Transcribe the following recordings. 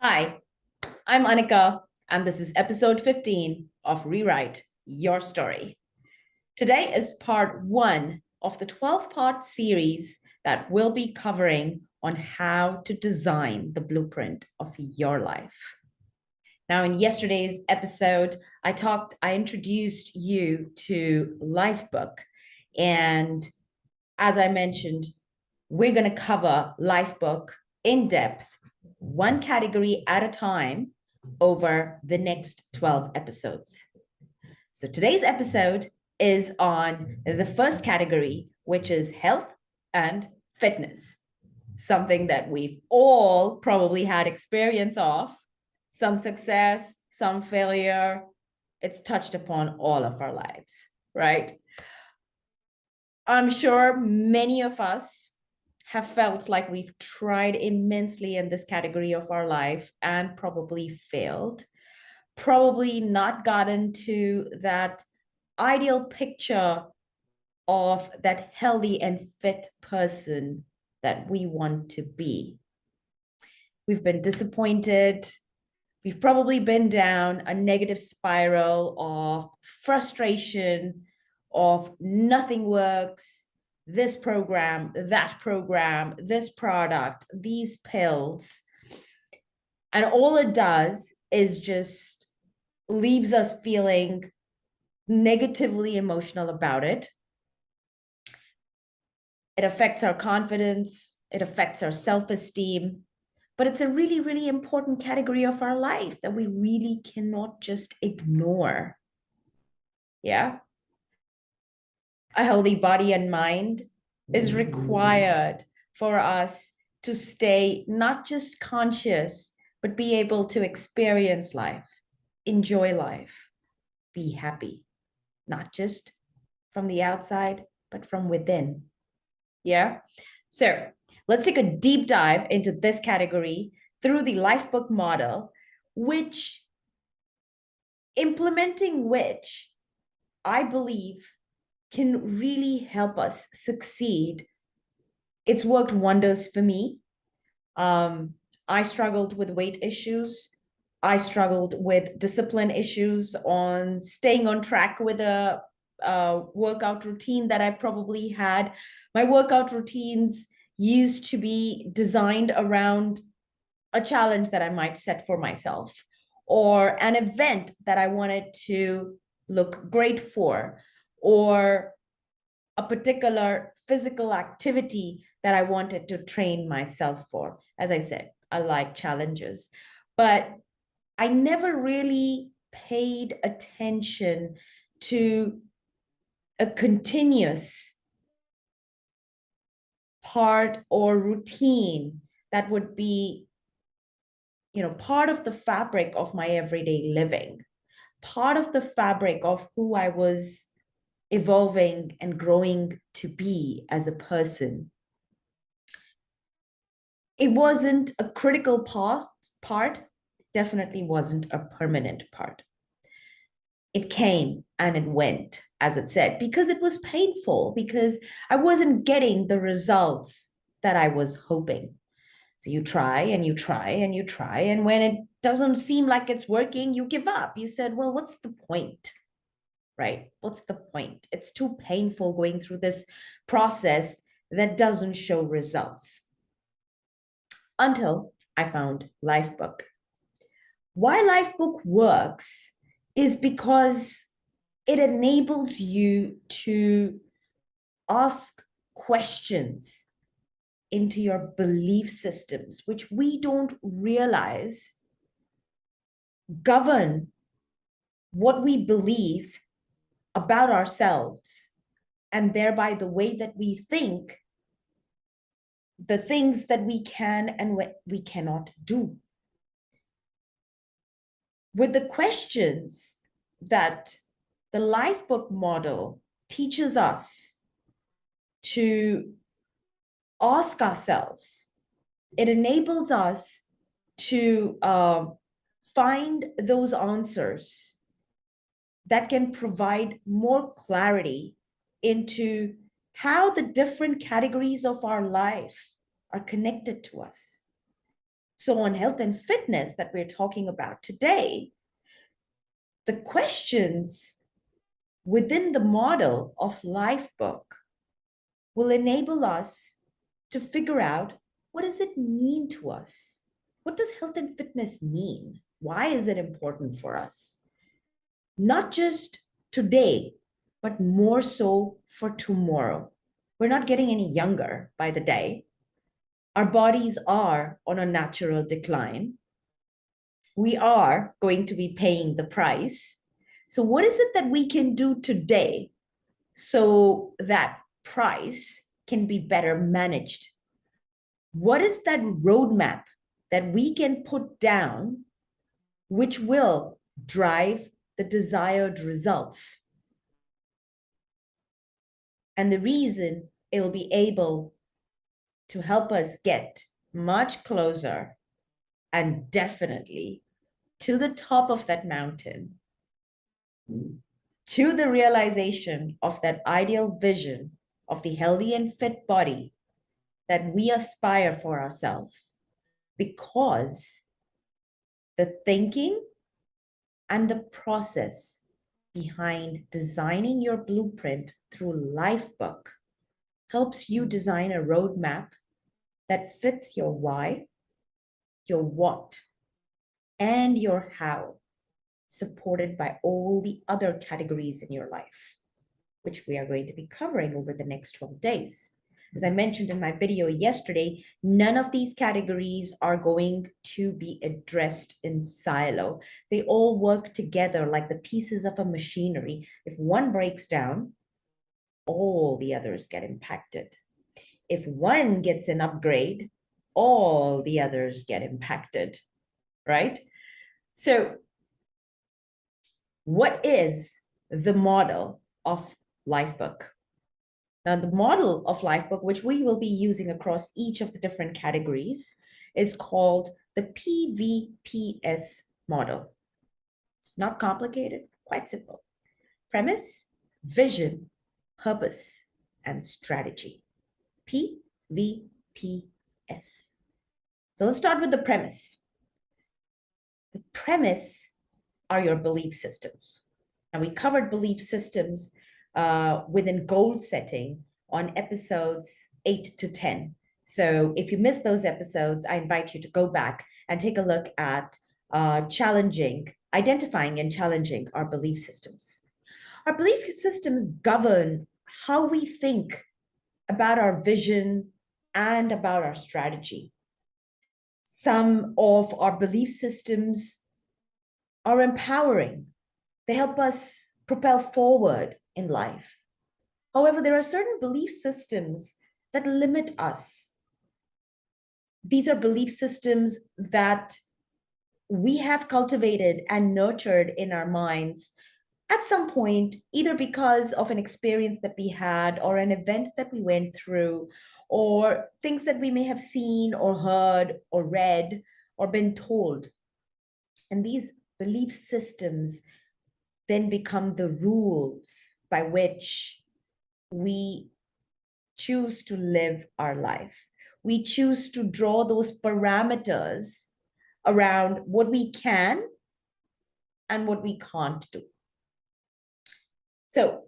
Hi, I'm Anika, and this is episode 15 of Rewrite Your Story. Today is part one of the 12-part series that we'll be covering on how to design the blueprint of your life. Now, in yesterday's episode, I introduced you to Lifebook. And as I mentioned, we're going to cover Lifebook in depth, one category at a time, over the next 12 episodes. So today's episode is on the first category, which is health and fitness, something that we've all probably had experience of, some success, some failure. It's touched upon all of our lives, right? I'm sure many of us have felt like we've tried immensely in this category of our life and probably failed, probably not gotten to that ideal picture of that healthy and fit person that we want to be. We've been disappointed. We've probably been down a negative spiral of frustration, of nothing works, this program, that program, this product, these pills. And all it does is just leaves us feeling negatively emotional about it. It affects our confidence, it affects our self-esteem, but it's a really, really important category of our life that we really cannot just ignore. Yeah. A healthy body and mind is required for us to stay not just conscious, but be able to experience life, enjoy life, be happy, not just from the outside, but from within. Yeah. So let's take a deep dive into this category through the Lifebook model, implementing which I believe can really help us succeed. It's worked wonders for me. I struggled with weight issues. I struggled with discipline issues on staying on track with a workout routine that I probably had. My workout routines used to be designed around a challenge that I might set for myself or an event that I wanted to look great for, or a particular physical activity that I wanted to train myself for. As I said, I like challenges, but I never really paid attention to a continuous part or routine that would be, part of the fabric of my everyday living, part of the fabric of who I was evolving and growing to be as a person. It wasn't a critical part, definitely wasn't a permanent part. It came and it went, as it said, because it was painful, because I wasn't getting the results that I was hoping. So you try and you try and you try, and when it doesn't seem like it's working, you give up. You said, well, what's the point? Right? What's the point? It's too painful going through this process that doesn't show results. Until I found Lifebook. Why Lifebook works is because it enables you to ask questions into your belief systems, which we don't realize govern what we believe about ourselves, and thereby the way that we think, the things that we can and what we cannot do. With the questions that the Lifebook model teaches us to ask ourselves, it enables us to find those answers that can provide more clarity into how the different categories of our life are connected to us. So on health and fitness that we're talking about today, the questions within the model of Lifebook will enable us to figure out, what does it mean to us? What does health and fitness mean? Why is it important for us? Not just today, but more so for tomorrow. We're not getting any younger by the day. Our bodies are on a natural decline. We are going to be paying the price. So, what is it that we can do today so that price can be better managed? What is that roadmap that we can put down which will drive the desired results? And the reason it will be able to help us get much closer and definitely to the top of that mountain, to the realization of that ideal vision of the healthy and fit body that we aspire for ourselves, because the thinking and the process behind designing your blueprint through Lifebook helps you design a roadmap that fits your why, your what, and your how, supported by all the other categories in your life, which we are going to be covering over the next 12 days. As I mentioned in my video yesterday, none of these categories are going to be addressed in silo. They all work together like the pieces of a machinery. If one breaks down, all the others get impacted. If one gets an upgrade, all the others get impacted, right? So, what is the model of Lifebook? Now, the model of Lifebook, which we will be using across each of the different categories, is called the PVPS model. It's not complicated, quite simple. Premise, vision, purpose, and strategy. PVPS. So let's start with the premise. The premise are your belief systems. And we covered belief systems within goal setting on episodes 8 to 10. So if you missed those episodes, I invite you to go back and take a look at identifying and challenging our belief systems. Our belief systems govern how we think about our vision and about our strategy. Some of our belief systems are empowering. They help us propel forward in life. However, there are certain belief systems that limit us. These are belief systems that we have cultivated and nurtured in our minds at some point, either because of an experience that we had or an event that we went through, or things that we may have seen or heard or read or been told. And these belief systems then become the rules by which we choose to live our life. We choose to draw those parameters around what we can and what we can't do. So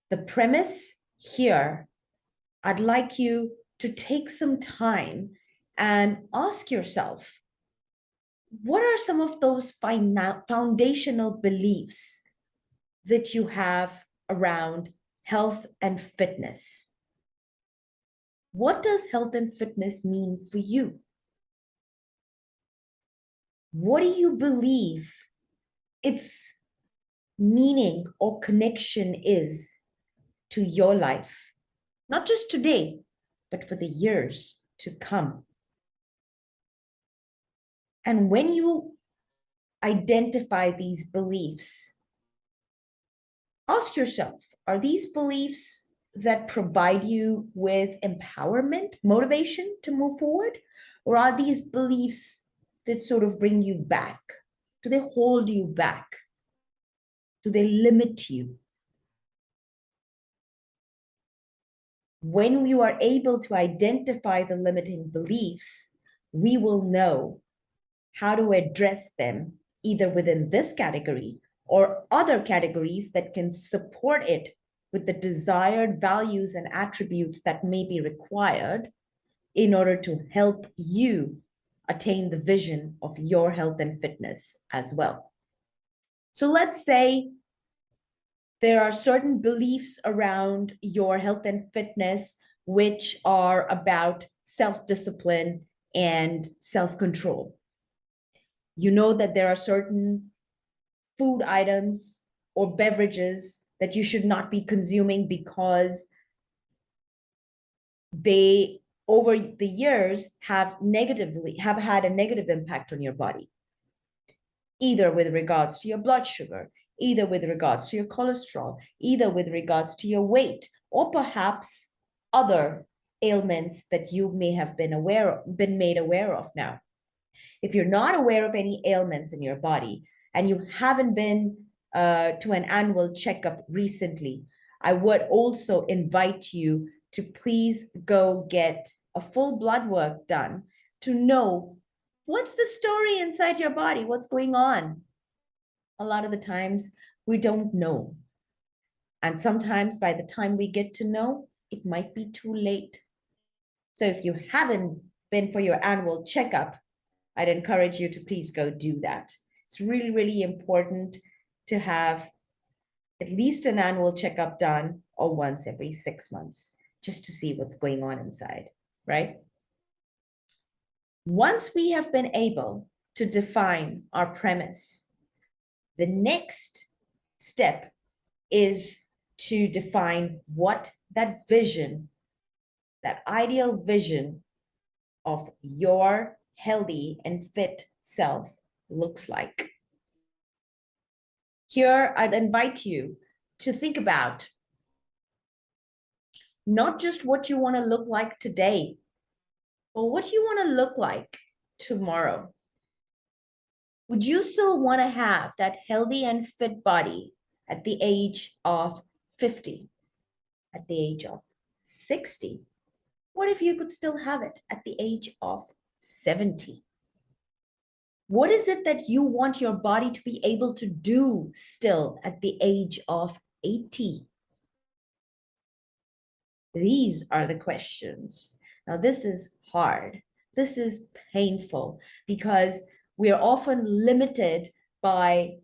the premise here, I'd like you to take some time and ask yourself, what are some of those foundational beliefs that you have around health and fitness? What does health and fitness mean for you? What do you believe its meaning or connection is to your life? Not just today, but for the years to come. And when you identify these beliefs, ask yourself, are these beliefs that provide you with empowerment, motivation to move forward? Or are these beliefs that sort of bring you back? Do they hold you back? Do they limit you? When you are able to identify the limiting beliefs, we will know how to address them, either within this category or other categories that can support it with the desired values and attributes that may be required in order to help you attain the vision of your health and fitness as well. So let's say there are certain beliefs around your health and fitness which are about self-discipline and self-control. You know that there are certain food items or beverages that you should not be consuming because they over the years have had a negative impact on your body, either with regards to your blood sugar, either with regards to your cholesterol, either with regards to your weight, or perhaps other ailments that you may have been made aware of now. If you're not aware of any ailments in your body and you haven't been to an annual checkup recently, I would also invite you to please go get a full blood work done to know what's the story inside your body, what's going on. A lot of the times we don't know. And sometimes by the time we get to know, it might be too late. So if you haven't been for your annual checkup, I'd encourage you to please go do that. It's really, really important to have at least an annual checkup done or once every 6 months, just to see what's going on inside, right? Once we have been able to define our premise, the next step is to define what that vision, that ideal vision of your healthy and fit self looks like. Here, I'd invite you to think about not just what you want to look like today, but what you want to look like tomorrow. Would you still want to have that healthy and fit body at the age of 50, at the age of 60? What if you could still have it at the age of 70? What is it that you want your body to be able to do still at the age of 80? These are the questions. Now, this is hard. This is painful because we are often limited by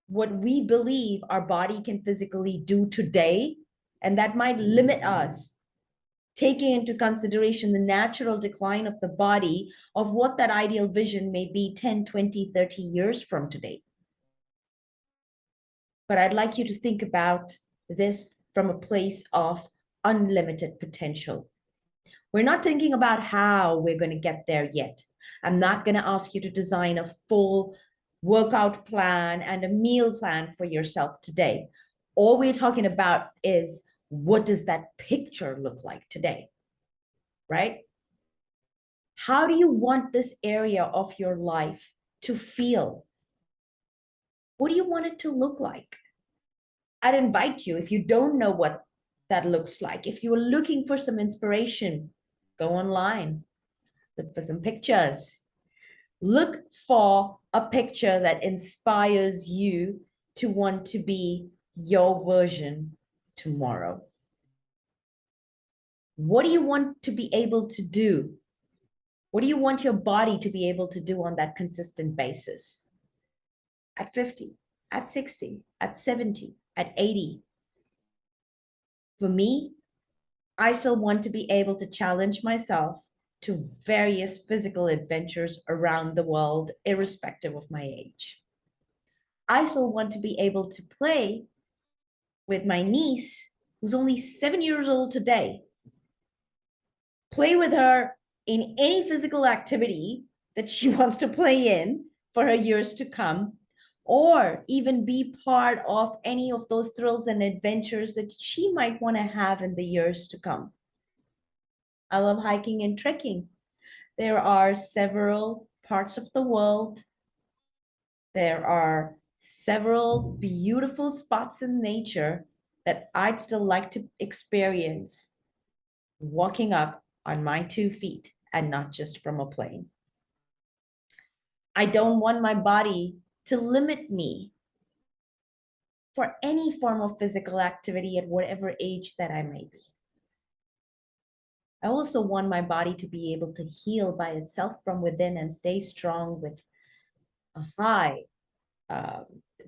what we believe our body can physically do today, and that might limit us, taking into consideration the natural decline of the body of what that ideal vision may be 10, 20, 30 years from today. But I'd like you to think about this from a place of unlimited potential. We're not thinking about how we're going to get there yet. I'm not going to ask you to design a full workout plan and a meal plan for yourself today. All we're talking about is, what does that picture look like today? Right? How do you want this area of your life to feel? What do you want it to look like? I'd invite you, if you don't know what that looks like, if you are looking for some inspiration, go online, look for some pictures. Look for a picture that inspires you to want to be your version tomorrow. What do you want to be able to do? What do you want your body to be able to do on that consistent basis? At 50, at 60, at 70, at 80. For me, I still want to be able to challenge myself to various physical adventures around the world, irrespective of my age. I still want to be able to play with my niece, who's only 7 years old today, play with her in any physical activity that she wants to play in for her years to come, or even be part of any of those thrills and adventures that she might want to have in the years to come. I love hiking and trekking. There are several parts of the world. There are several beautiful spots in nature that I'd still like to experience walking up on my 2 feet and not just from a plane. I don't want my body to limit me for any form of physical activity at whatever age that I may be. I also want my body to be able to heal by itself from within and stay strong with a high uh,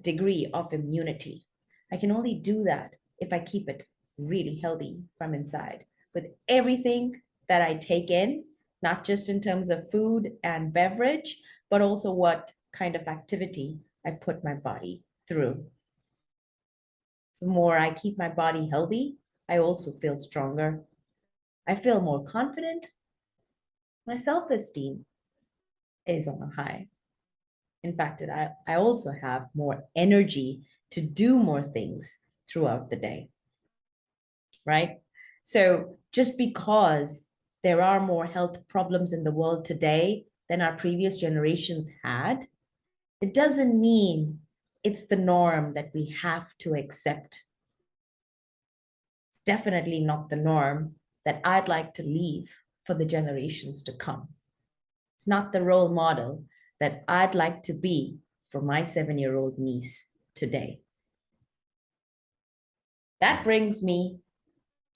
degree of immunity. I can only do that if I keep it really healthy from inside with everything that I take in, not just in terms of food and beverage, but also what kind of activity I put my body through. The more I keep my body healthy, I also feel stronger. I feel more confident. My self-esteem is on a high. In fact, I also have more energy to do more things throughout the day, right? So just because there are more health problems in the world today than our previous generations had, it doesn't mean it's the norm that we have to accept. It's definitely not the norm that I'd like to leave for the generations to come. It's not the role model that I'd like to be for my 7-year-old niece today. That brings me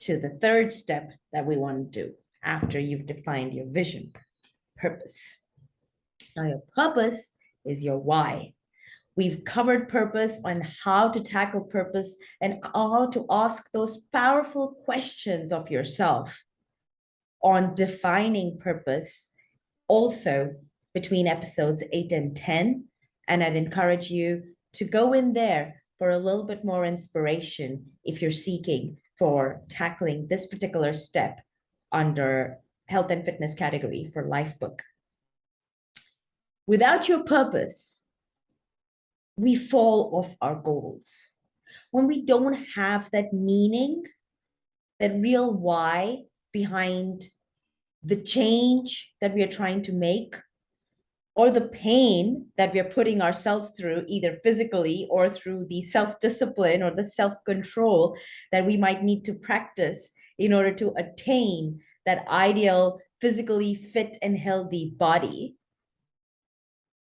to the third step that we want to do after you've defined your vision, purpose. Now, your purpose is your why. We've covered purpose on how to tackle purpose and how to ask those powerful questions of yourself on defining purpose, also between episodes 8 and 10. And I'd encourage you to go in there for a little bit more inspiration if you're seeking for tackling this particular step under health and fitness category for Lifebook. Without your purpose, we fall off our goals. When we don't have that meaning, that real why behind the change that we are trying to make, or the pain that we are putting ourselves through, either physically or through the self-discipline or the self-control that we might need to practice in order to attain that ideal, physically fit and healthy body,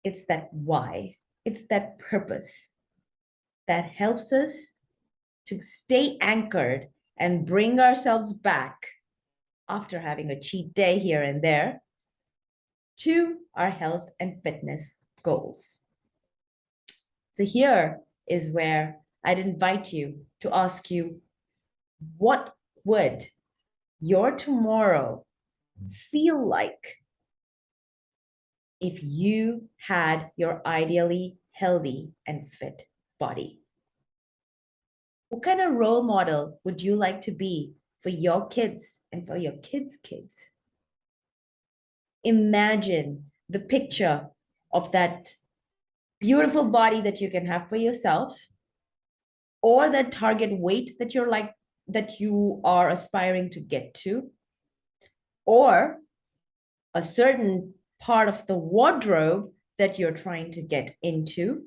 it's that why, it's that purpose that helps us to stay anchored and bring ourselves back after having a cheat day here and there to our health and fitness goals. So here is where I'd invite you to ask you, what would your tomorrow feel like if you had your ideally healthy and fit body? What kind of role model would you like to be for your kids and for your kids' kids? Imagine the picture of that beautiful body that you can have for yourself, or that target weight that you are aspiring to get to, or a certain part of the wardrobe that you're trying to get into.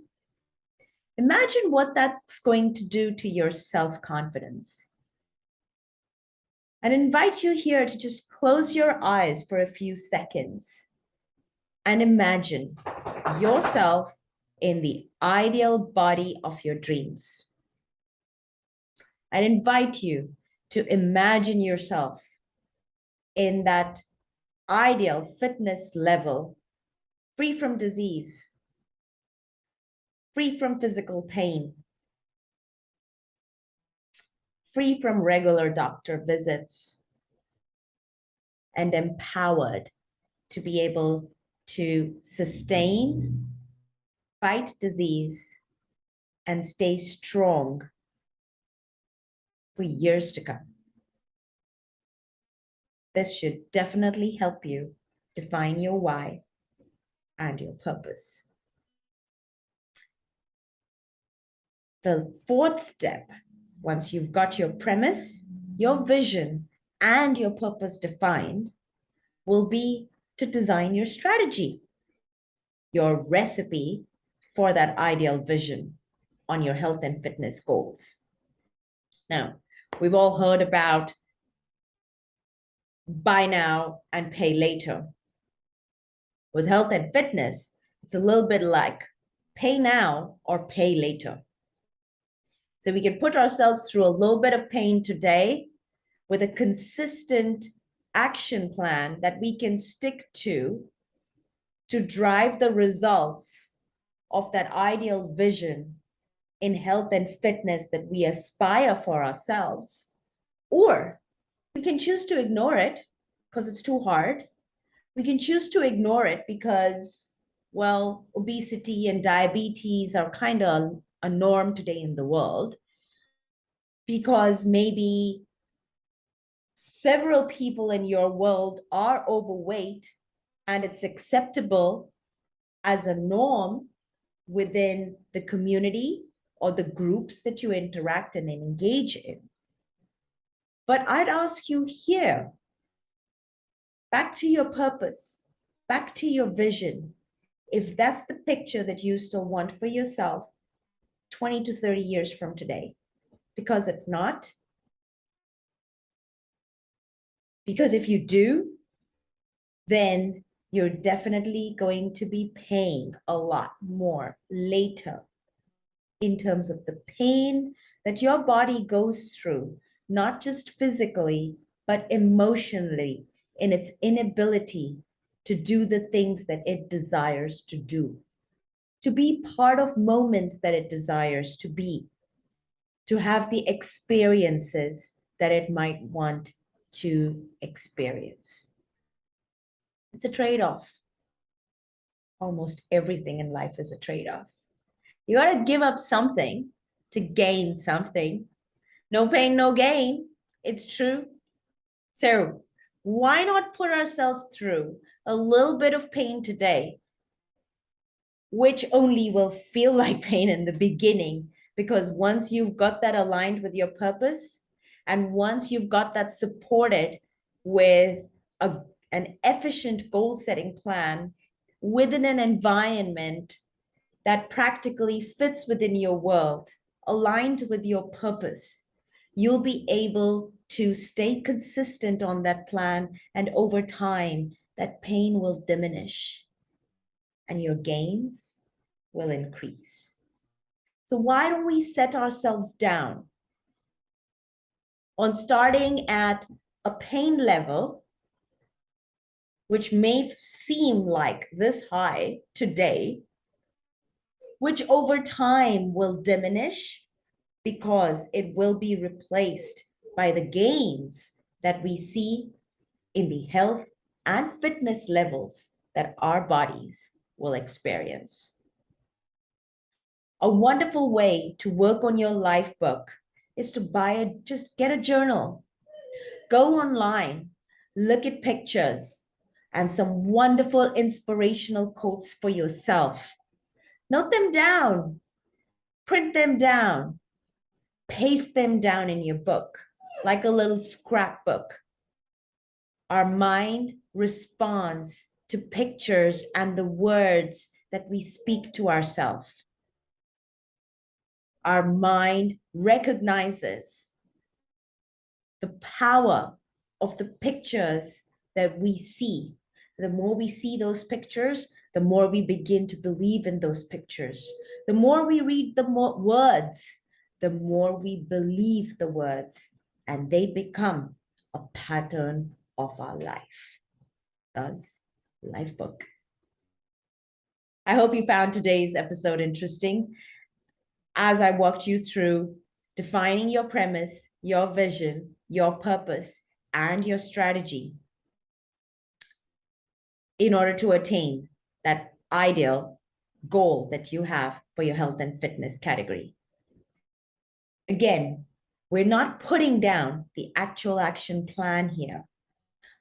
Imagine what that's going to do to your self-confidence. I'd invite you here to just close your eyes for a few seconds and imagine yourself in the ideal body of your dreams. I'd invite you to imagine yourself in that ideal fitness level, free from disease, free from physical pain, free from regular doctor visits, and empowered to be able to sustain, fight disease, and stay strong for years to come. This should definitely help you define your why and your purpose. The fourth step, once you've got your premise, your vision, and your purpose defined, will be to design your strategy, your recipe for that ideal vision on your health and fitness goals. Now, we've all heard about buy now and pay later. With health and fitness, It's a little bit like pay now or pay later. So we can put ourselves through a little bit of pain today with a consistent action plan that we can stick to drive the results of that ideal vision in health and fitness that we aspire for ourselves. Or we can choose to ignore it because it's too hard. We can choose to ignore it because, well, obesity and diabetes are kind of a norm today in the world, because maybe several people in your world are overweight and it's acceptable as a norm within the community or the groups that you interact and engage in. But I'd ask you here, back to your purpose, back to your vision. If that's the picture that you still want for yourself 20 to 30 years from today, because if not, because if you do, then you're definitely going to be paying a lot more later in terms of the pain that your body goes through, not just physically, but emotionally, in its inability to do the things that it desires to do, to be part of moments that it desires to be, to have the experiences that it might want to experience. It's a trade-off. Almost everything in life is a trade-off. You got to give up something to gain something. No pain, no gain. It's true. So why not put ourselves through a little bit of pain today, which only will feel like pain in the beginning, because once you've got that aligned with your purpose, and once you've got that supported with an efficient goal-setting plan within an environment that practically fits within your world, aligned with your purpose, you'll be able to stay consistent on that plan, and over time, that pain will diminish and your gains will increase. So why don't we set ourselves down on starting at a pain level, which may seem like this high today, which over time will diminish because it will be replaced by the gains that we see in the health and fitness levels that our bodies will experience. A wonderful way to work on your life book is to just get a journal. Go online, look at pictures and some wonderful inspirational quotes for yourself. Note them down, print them down, paste them down in your book like a little scrapbook. Our mind responds to pictures and the words that we speak to ourselves. Our mind recognizes the power of the pictures that we see. The more we see those pictures, the more we begin to believe in those pictures. The more we read the words, the more we believe the words, and they become a pattern of our life. Thus, Lifebook. I hope you found today's episode interesting as I walked you through defining your premise, your vision, your purpose, and your strategy in order to attain that ideal goal that you have for your health and fitness category. Again, we're not putting down the actual action plan here.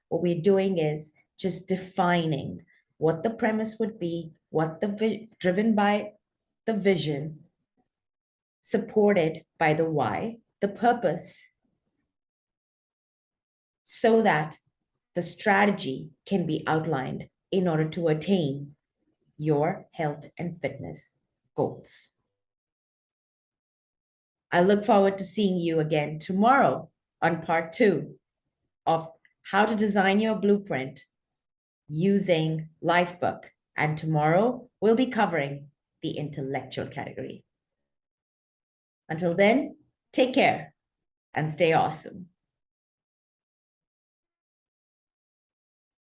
What we're doing is just defining what the premise would be, what driven by the vision, supported by the why, the purpose, so that the strategy can be outlined in order to attain your health and fitness goals. I look forward to seeing you again tomorrow on part 2 of how to design your blueprint using Lifebook And tomorrow, we'll be covering the intellectual category. Until then, take care and stay awesome.